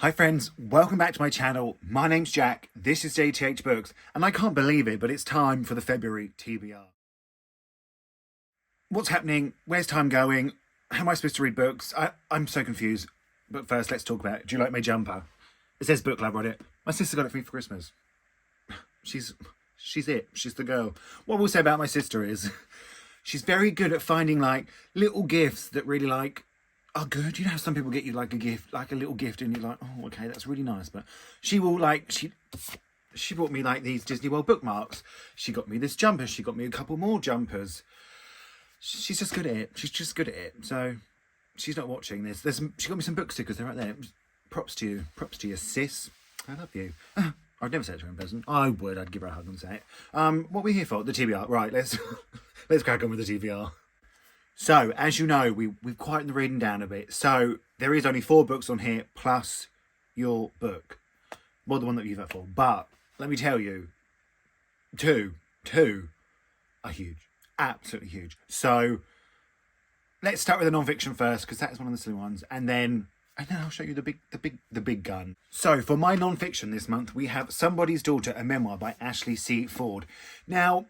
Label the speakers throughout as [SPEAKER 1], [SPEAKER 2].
[SPEAKER 1] Hi friends, welcome back to my channel. My name's Jack, this is Jthbooks, and I can't believe it, but it's time for the February TBR. What's happening? Where's time going? How am I supposed to read books? I'm so confused. But first, let's talk about it. Do you like my jumper? It says Book Love on it. My sister got it for me for Christmas. She's it. She's the girl. What I will say about my sister is she's very good at finding like little gifts that really like are good. You know how some people get you like a gift, like a little gift, and you're like, oh, okay, that's really nice. But she will like, she bought me like these Disney World bookmarks. She got me this jumper. She got me a couple more jumpers. She's just good at it. She's just good at it. So she's not watching this. She got me some book stickers. They're right there. Props to you. Props to you, sis. I love you. I'd never say it to her in person. I would. I'd give her a hug and say it. What are we here for? The TBR. Right, let's crack on with the TBR. So, as you know, we've quietened the reading down a bit. So, there is only 4 books on here, plus your book. Well, the one that you've voted for. But, let me tell you, two are huge. Absolutely huge. So, let's start with the non-fiction first, because that is one of the silly ones. And then I'll show you the big gun. So, for my non-fiction this month, we have Somebody's Daughter, a memoir by Ashley C. Ford. Now,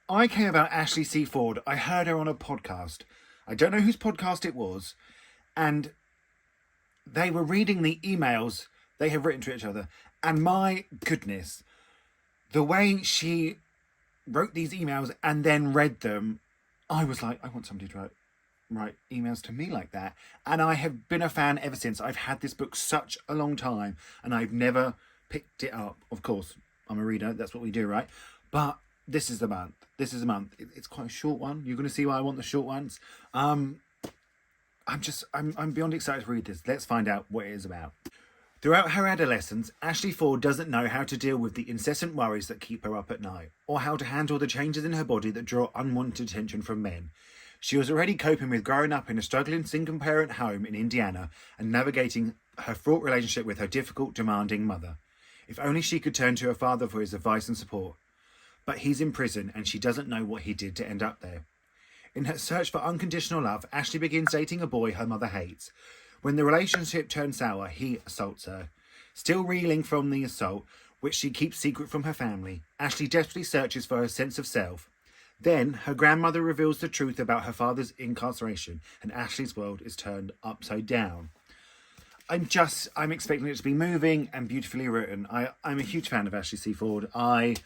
[SPEAKER 1] I came about Ashley C. Ford. I heard her on a podcast. I don't know whose podcast it was. And they were reading the emails they have written to each other. And my goodness, the way she wrote these emails and then read them, I was like, I want somebody to write emails to me like that. And I have been a fan ever since. I've had this book such a long time and I've never picked it up. Of course, I'm a reader. That's what we do, right? But this is the month. This is a month. It's quite a short one. You're going to see why I want the short ones. I'm beyond excited to read this. Let's find out what it is about. Throughout her adolescence, Ashley Ford doesn't know how to deal with the incessant worries that keep her up at night, or how to handle the changes in her body that draw unwanted attention from men. She was already coping with growing up in a struggling single-parent home in Indiana and navigating her fraught relationship with her difficult, demanding mother. If only she could turn to her father for his advice and support. But he's in prison and she doesn't know what he did to end up there. In her search for unconditional love, Ashley begins dating a boy her mother hates. When the relationship turns sour, he assaults her. Still reeling from the assault, which she keeps secret from her family, Ashley desperately searches for her sense of self. Then, her grandmother reveals the truth about her father's incarceration, and Ashley's world is turned upside down. I'm expecting it to be moving and beautifully written. I'm a huge fan of Ashley C. Ford. I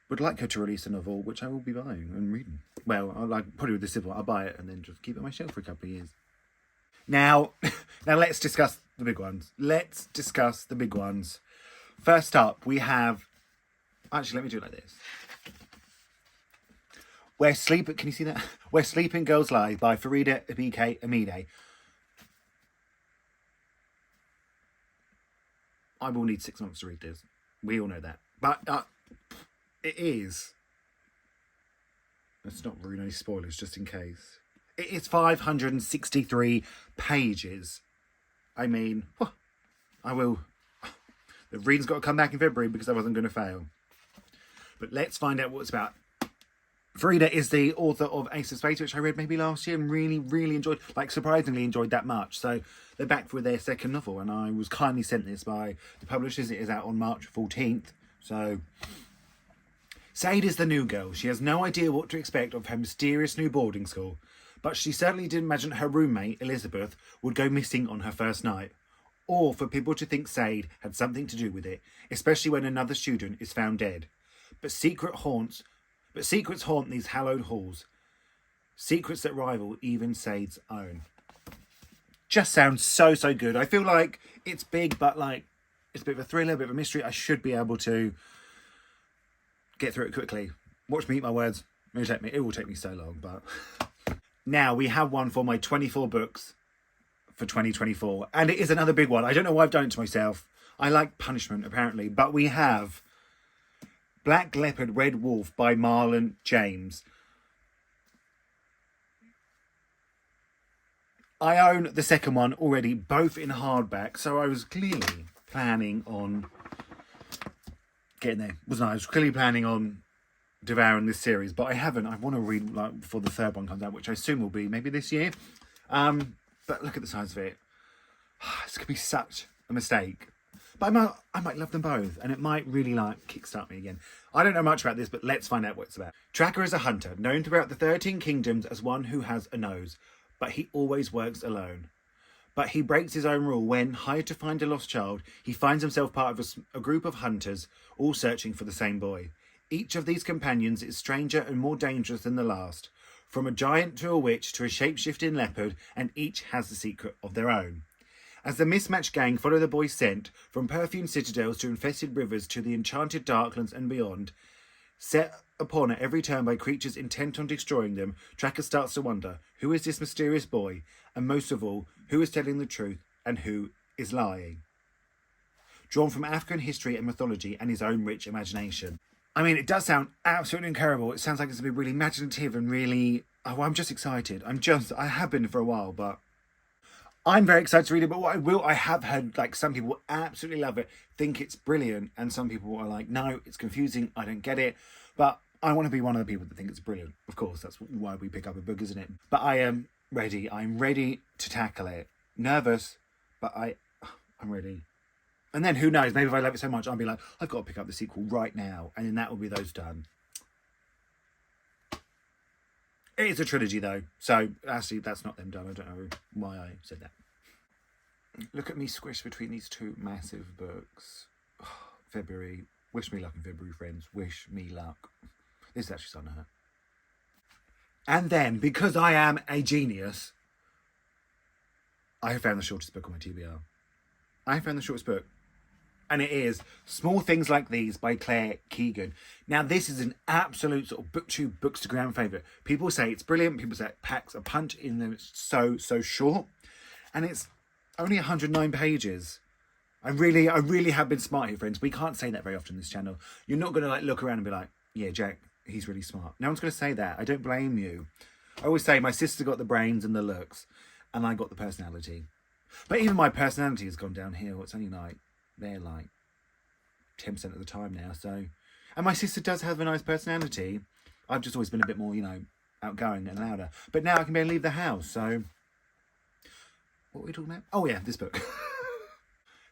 [SPEAKER 1] would like her to release a novel, which I will be buying and reading. Well, probably with the civil, I'll buy it and then just keep it on my shelf for a couple of years. Now let's discuss the big ones. Let's discuss the big ones. First up, we have... Actually, let me do it like this. Can you see that? Where Sleeping Girls Lie by Farida Abike Amide. I will need 6 months to read this. We all know that. But it is... Let's not ruin any spoilers, just in case. It is 563 pages. I mean, I will... The reading's got to come back in February because I wasn't going to fail. But let's find out what it's about. Farida is the author of Ace of Spades, which I read maybe last year and really, really enjoyed. Like, surprisingly enjoyed that much. So they're back with their second novel, and I was kindly sent this by the publishers. It is out on March 14th. So... Sade is the new girl. She has no idea what to expect of her mysterious new boarding school. But she certainly didn't imagine her roommate, Elizabeth, would go missing on her first night. Or for people to think Sade had something to do with it, especially when another student is found dead. But secrets haunt these hallowed halls. Secrets that rival even Sade's own. Just sounds so good. I feel like it's big, but like it's a bit of a thriller, a bit of a mystery. I should be able to get through it quickly. Watch me eat my words. It will take me so long, but... Now, we have one for my 24 books for 2024. And it is another big one. I don't know why I've done it to myself. I like punishment, apparently. But we have Black Leopard, Red Wolf by Marlon James. I own the second one already, both in hardback. So I was clearly planning on getting there. I was clearly planning on devouring this series, but I haven't. I want to read before the third one comes out, which I assume will be maybe this year. But look at the size of it. It's going to be such a mistake. But I might love them both, and it might really like kickstart me again. I don't know much about this, but let's find out what it's about. Tracker is a hunter, known throughout the 13 kingdoms as one who has a nose, but he always works alone. But he breaks his own rule when, hired to find a lost child, he finds himself part of a group of hunters, all searching for the same boy. Each of these companions is stranger and more dangerous than the last, from a giant to a witch to a shape-shifting leopard, and each has a secret of their own. As the mismatched gang follow the boy's scent, from perfumed citadels to infested rivers to the enchanted darklands and beyond, set upon at every turn by creatures intent on destroying them, Tracker starts to wonder, who is this mysterious boy? And most of all, who is telling the truth and who is lying? Drawn from African history and mythology and his own rich imagination. I mean, it does sound absolutely incredible. It sounds like it's going to be really imaginative and really... Oh, I'm just excited. I have been for a while, but... I'm very excited to read it, but I have heard, like, some people absolutely love it, think it's brilliant, and some people are like, no, it's confusing, I don't get it. But I want to be one of the people that think it's brilliant. Of course, that's why we pick up a book, isn't it? But I am ready. I'm ready to tackle it. Nervous, but I'm ready. And then who knows, maybe if I love it so much, I'll be like, I've got to pick up the sequel right now, and then that will be those done. It is a trilogy, though, so actually that's not them done. I don't know why I said that. Look at me squished between these two massive books. February. Wish me luck in February, friends. Wish me luck. This is actually starting to hurt. And then, because I am a genius, I have found the shortest book on my TBR. I have found the shortest book. And it is Small Things Like These by Claire Keegan. Now, this is an absolute sort of booktube, bookstagram favourite. People say it's brilliant. People say it packs a punch in them. It's so short. And it's only 109 pages. I really have been smart here, friends. We can't say that very often on this channel. You're not going to like look around and be like, yeah, Jack, he's really smart. No one's going to say that. I don't blame you. I always say my sister got the brains and the looks, and I got the personality. But even my personality has gone downhill. It's only like, they're like 10% of the time now, so... And my sister does have a nice personality. I've just always been a bit more, outgoing and louder. But now I can barely leave the house, so... What were we talking about? Oh yeah, this book.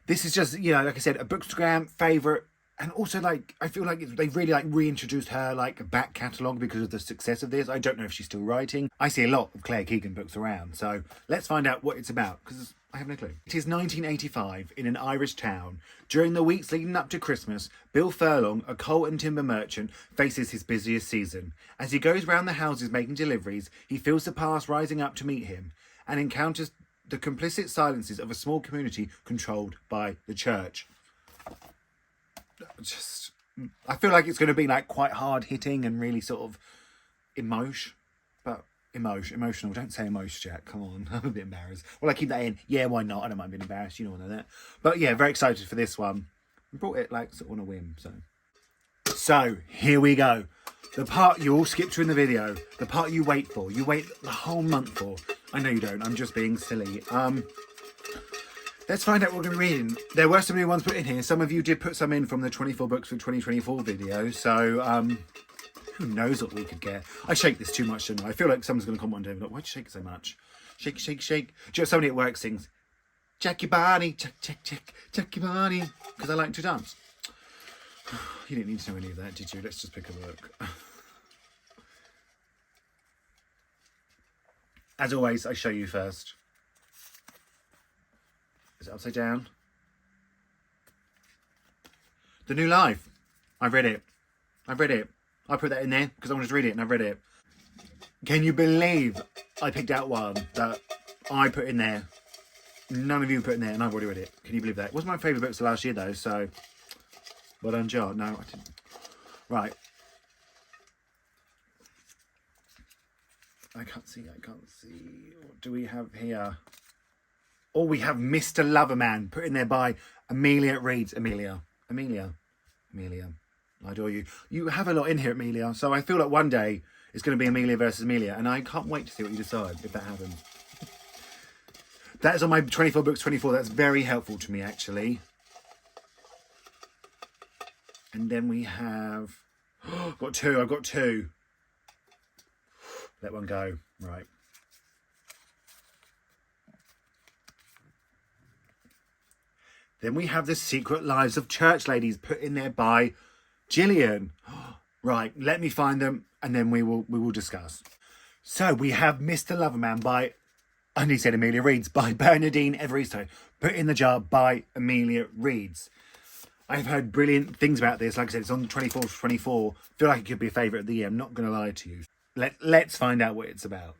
[SPEAKER 1] This is just, like I said, a bookstagram favourite. And also, like, I feel like they've really, like, reintroduced her, like, back catalogue because of the success of this. I don't know if she's still writing. I see a lot of Claire Keegan books around, so let's find out what it's about, because I have no clue. It is 1985 in an Irish town. During the weeks leading up to Christmas, Bill Furlong, a coal and timber merchant, faces his busiest season. As he goes round the houses making deliveries, he feels the past rising up to meet him, and encounters the complicit silences of a small community controlled by the church. I feel like it's going to be like quite hard hitting and really sort of emotional. Don't say emotion, Jack. Come on, I'm a bit embarrassed. Well, I keep that in. Yeah, why not? I don't mind being embarrassed. You all know that. But yeah, very excited for this one. I brought it like sort of on a whim. So here we go. The part you all skip to in the video. The part you wait for. You wait the whole month for. I know you don't. I'm just being silly. Let's find out what we're going to be reading. There were some new ones put in here. Some of you did put some in from the 24 books for 2024 video. So, who knows what we could get. I shake this too much, don't I? I feel like someone's going to come one day and be like, why'd you shake it so much? Shake, shake, shake. Do you know, somebody at work sings, check your body, check your body. Because I like to dance. You didn't need to know any of that, did you? Let's just pick a book. As always, I show you first. Is it upside down? The New Life. I've read it. I put that in there because I wanted to read it and I've read it. Can you believe I picked out one that I put in there? None of you put in there and I've already read it. Can you believe that? It was my favourite books of last year though, so... Well done, Jar. No, I didn't. Right. I can't see. What do we have here? Oh, we have Mr. Loverman put in there by Amelia Reads. Amelia. I adore you. You have a lot in here, Amelia. So I feel like one day it's going to be Amelia versus Amelia. And I can't wait to see what you decide if that happens. That is on my 24 books 24. That's very helpful to me, actually. And then we have... I've got two. Let one go. Right. Then we have The Secret Lives of Church Ladies, put in there by Gillian. Right, let me find them and then we will discuss. So we have Mr. Loverman by, I nearly said Amelia Reeds, by Bernadine Evaristo, put in the jar by Amelia Reeds. I've heard brilliant things about this. Like I said, it's on the 24th to 24. Feel like it could be a favourite of the year. I'm not going to lie to you. Let's find out what it's about.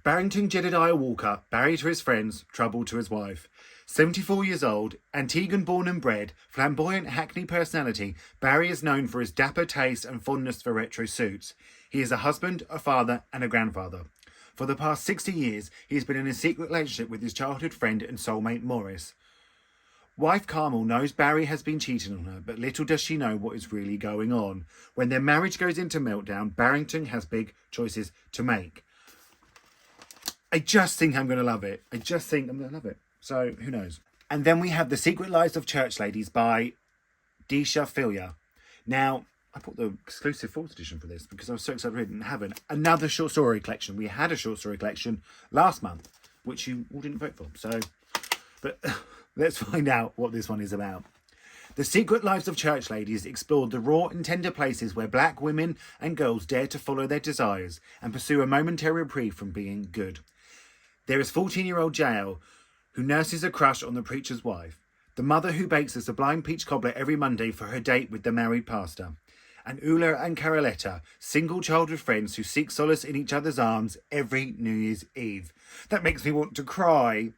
[SPEAKER 1] Barrington Jedediah Walker, Barry to his friends, trouble to his wife. 74 years old, Antiguan born and bred, flamboyant Hackney personality, Barry is known for his dapper taste and fondness for retro suits. He is a husband, a father and a grandfather. For the past 60 years, he has been in a secret relationship with his childhood friend and soulmate Morris. Wife Carmel knows Barry has been cheating on her, but little does she know what is really going on. When their marriage goes into meltdown, Barrington has big choices to make. I just think I'm going to love it. So, who knows? And then we have The Secret Lives of Church Ladies by Disha Filia. Now, I bought the exclusive 4th edition for this because I was so excited we didn't have another short story collection. We had a short story collection last month, which you all didn't vote for. So, but let's find out what this one is about. The Secret Lives of Church Ladies explored the raw and tender places where black women and girls dare to follow their desires and pursue a momentary reprieve from being good. There is 14-year-old Jael, who nurses a crush on the preacher's wife, the mother who bakes a sublime peach cobbler every Monday for her date with the married pastor, and Ula and Caroletta, single childhood friends who seek solace in each other's arms every New Year's Eve. That makes me want to cry.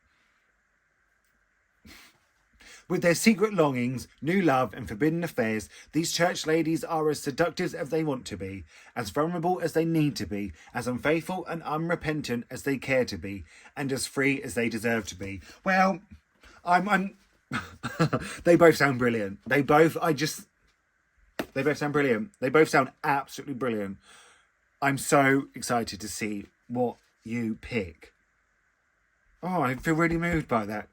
[SPEAKER 1] With their secret longings, new love and forbidden affairs, these church ladies are as seductive as they want to be, as vulnerable as they need to be, as unfaithful and unrepentant as they care to be, and as free as they deserve to be. Well, I'm they both sound brilliant. They both sound brilliant. They both sound absolutely brilliant. I'm so excited to see what you pick. Oh, I feel really moved by that.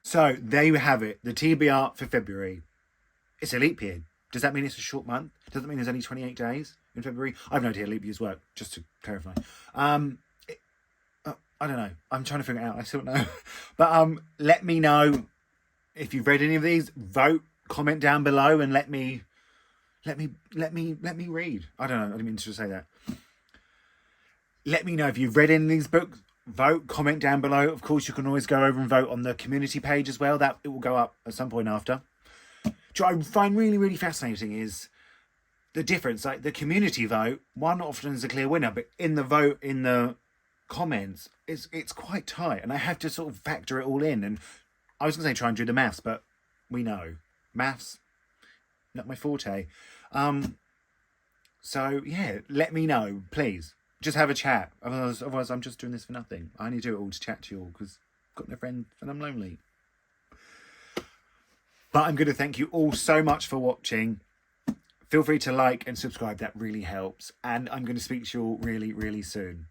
[SPEAKER 1] So, there you have it. The TBR for February. It's a leap year. Does that mean it's a short month? Does that mean there's only 28 days in February? I have no idea leap years work, just to clarify. I don't know. I'm trying to figure it out. I still don't know. But let me know if you've read any of these. Vote, comment down below and let me read. I don't know. I didn't mean to say that. Let me know if you've read any of these books. Vote, comment down below. Of course, you can always go over and vote on the community page as well. That it will go up at some point after. What I find really, really fascinating is the difference. Like the community vote, one often is a clear winner, but in the vote, in the comments, it's quite tight. And I have to sort of factor it all in. And I was going to say try and do the maths, but we know. Maths, not my forte. So, yeah, let me know, please. Just have a chat. Otherwise, I'm just doing this for nothing. I only do it all to chat to you all because I've got no friends and I'm lonely. But I'm going to thank you all so much for watching. Feel free to like and subscribe. That really helps. And I'm going to speak to you all really, really soon.